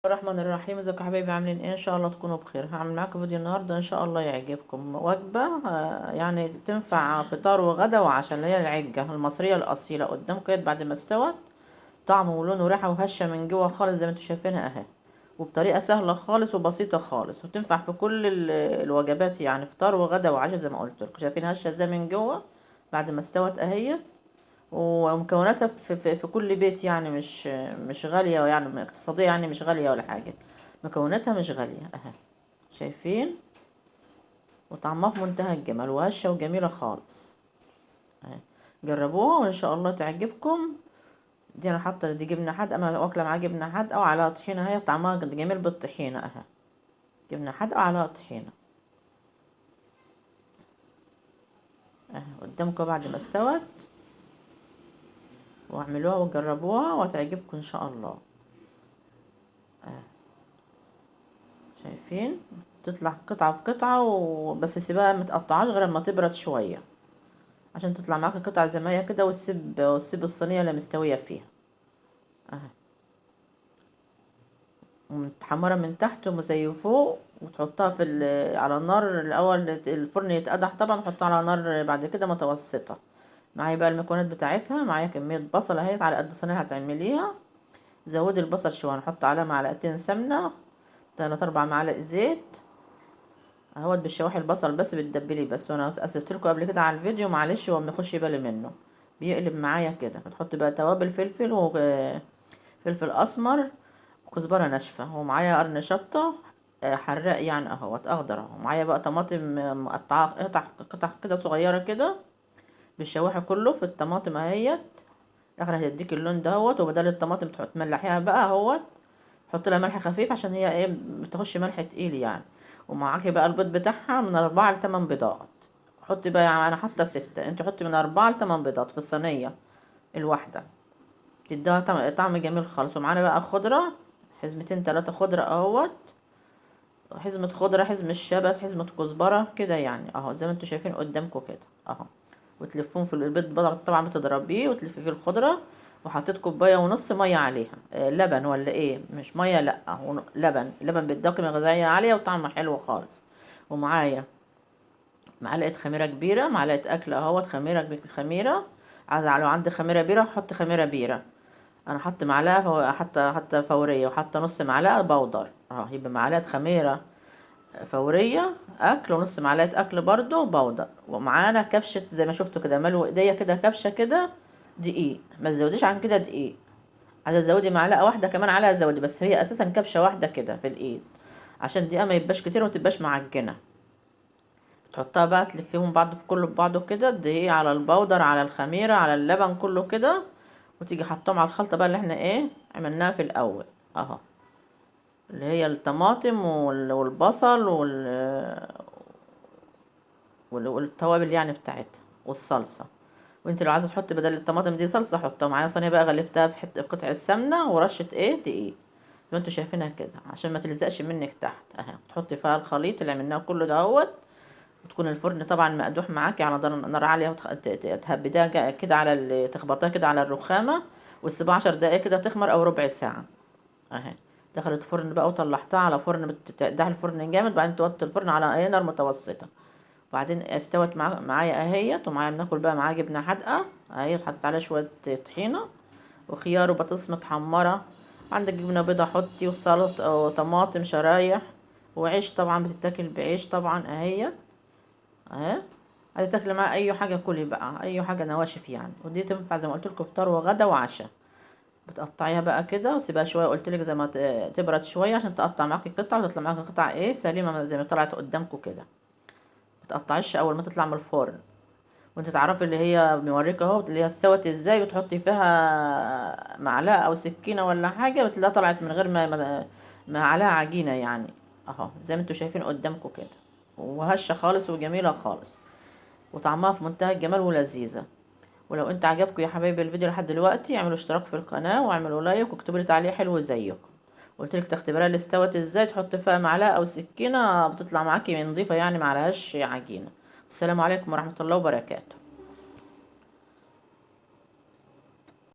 الرحمن الرحيم. ازيكم يا حبايبي؟ عاملين ايه؟ ان شاء الله تكونوا بخير. هعمل معاكم فيديو النهارده ان شاء الله يعجبكم. وجبه يعني تنفع فطار وغدا وعشاء، اللي هي العجه المصريه الاصيله. قدامكم كده بعد ما استوت، طعم ولون وريحه وهشه من جوه خالص زي ما انتم شايفينها اهي، وبطريقه سهله خالص وبسيطه خالص، وتنفع في كل الوجبات، يعني فطار وغدا وعشاء زي ما قلت لكم. شايفين هشه ازاي من جوه بعد ما استوت اهي؟ ومكوناتها في كل بيت، يعني مش غالية، يعني اقتصادية، يعني مش غالية ولا حاجة. مكوناتها مش غالية اهي، شايفين؟ وطعمها في منتهى الجمال وهشة وجميلة خالص اهي. جربوها وان شاء الله تعجبكم. دي انا حاطة دي جبنة حادقة، انا واكلة معاها جبنة حادقة وعلى طحينة اهي، طعمها جميل بالطحينة اهي. جبنة حادقة على طحينة اهي قدامكم بعد ما استوت. واعملوها وجربوها وهتعجبكم ان شاء الله. شايفين؟ تطلع قطعة بقطعة وبس، سيبها متقطعاش غير لما تبرد شوية عشان تطلع معاك قطع زي ما هي كده، وتسيب الصينية اللي مستوية فيها اهي، ومتحمرة من تحت وزي فوق. وتحطها على النار الأول، الفرن يتقدح طبعا، تحطها على نار بعد كده متوسطة. معايا بقى المكونات بتاعتها، معايا كمية بصل اهي على قد الصينية هتعمليها. زودي البصل شوية، نحط عليها معلقتين سمنة، 3 4 معالق زيت اهوت. بالشواحي البصل بس بتدبلي بس، وانا اسفت لكم قبل كده على الفيديو معلش، هو ما يخش بالي منه، بيقلب معايا كده. بتحط بقى توابل فلفل وفلفل اسمر وكزبره ناشفه، ومعايا قرن شطه حراق يعني اهوت اخضر اهو. معايا بقى طماطم مقطعه قطع كده صغيره كده. بالشواحي كله في الطماطم اهيت، اخر هتديك اللون دهوت. وبدل الطماطم تحط ملحيها بقى اهوت، حط لها ملح خفيف عشان هي ايه بتخش ملح تقيل يعني. ومعاكي بقى البيض بتاعها من 4 ل8 بيضات. حطي بقى، يعني انا حاطه 6، انت حطي من 4 ل8 بيضات في الصينيه الواحده، تديها طعم جميل خالص. ومعانا بقى خضره، حزمتين 3 خضره اهوت، حزمه خضره، حزمه شبت، حزمه كزبره كده يعني اهو، زي ما انتوا شايفين قدامكم كده اهو. وتلفون في البيض طبعا بتضربيه وتلفي فيه الخضره. وحطيت كوبايه ونص ميه عليها، لبن ولا ايه؟ مش ميه، لا لبن. لبن بالقيمه الغذائيه عاليه وطعمه حلو خالص. ومعايا معلقه خميره كبيره، معلقه اكل اهوت، خميره. لو عندي خميره بيره حط خميره بيره. انا حط معلقه حتى فوريه، وحتى نص معلقه بودر اه، يبقى معلقه خميره فوريه اكل، ونص معلقه اكل برضو بودر. ومعانا كبشه زي ما شفتوا كده، ملو ايديا كده كبشه كده دقيق، ما تزوديش عن كده دقيق. عايزه تزودي معلقه واحده كمان عليها زودي، بس هي اساسا كبشه واحده كده في الايد، عشان الدقيقه ما يبقاش كتير وما تبقاش معجنه. تحطها بقى تلفيهم بعض في كله ببعضه كده، الدقيق على البودر على الخميره على اللبن كله كده. وتيجي حطهم على الخلطه بقى اللي احنا ايه عملناها في الاول اهو، اللي هي الطماطم والبصل والتوابل يعني بتاعتها والصلصه. وانت لو عايزه تحطي بدل الطماطم دي صلصه حطها. معايا صينيه بقى غلفتها بقطع السمنه ورشه ايه دقيق، زي ما انتوا شايفينها كده، عشان ما تلزقش منك تحت اهي. تحطي فيها الخليط اللي عملناه كله دهوت. وتكون الفرن طبعا مقدوح معاكي على نار عاليه، تهبديها كده تخبطيها كده على الرخامه، وتسيبها 10 دقايق كده تخمر او ربع ساعه اهي. دخلت فرن بقى وطلعتها على فرن بتقدح الفرن جامد، بعدين توطي الفرن على اي نار متوسطه. وبعدين استوت معايا اهيت. ومعايا بناكل بقى معاها جبنه حادقه اهي، حطيت عليها شويه طحينه وخيار وبطاطس متحمره. عندك جبنه بيضه حطي، وصلصه وطماطم شرايح، وعيش طبعا بتتاكل بعيش طبعا اهي اهي. عايزه تاكلي معاها اي حاجه كلي بقى، اي حاجه نواشف يعني. ودي تنفع زي ما قلت لكم فطار وغدا وعشاء. بتقطعيها بقى كده وسيبها شويه، قلت لك زي ما تبرد شويه عشان تقطع معاكي قطع وتطلع معاكي قطع ايه سليمه زي ما طلعت قدامكم كده. متقطعيش اول ما تطلع من الفرن، وانت تعرفي اللي هي موريك اهو اللي هي استوت ازاي. بتحطي فيها معلقه او سكينه ولا حاجه، بتلاقيها طلعت من غير ما عليها عجينه يعني اهو، زي ما انتوا شايفين قدامكم كده. وهشه خالص وجميله خالص، وطعمها في منتهى الجمال ولذيذه. ولو انت عجبكم يا حبايبي الفيديو لحد دلوقتي، اعملوا اشتراك في القناه واعملوا لايك واكتبوا لي تعليق حلو زيكم. قلت لك تختبرها اللي استوت ازاي، تحط فيها معلقه او سكينه بتطلع معاكي نظيفه يعني، معلهاش عجينه. السلام عليكم ورحمه الله وبركاته.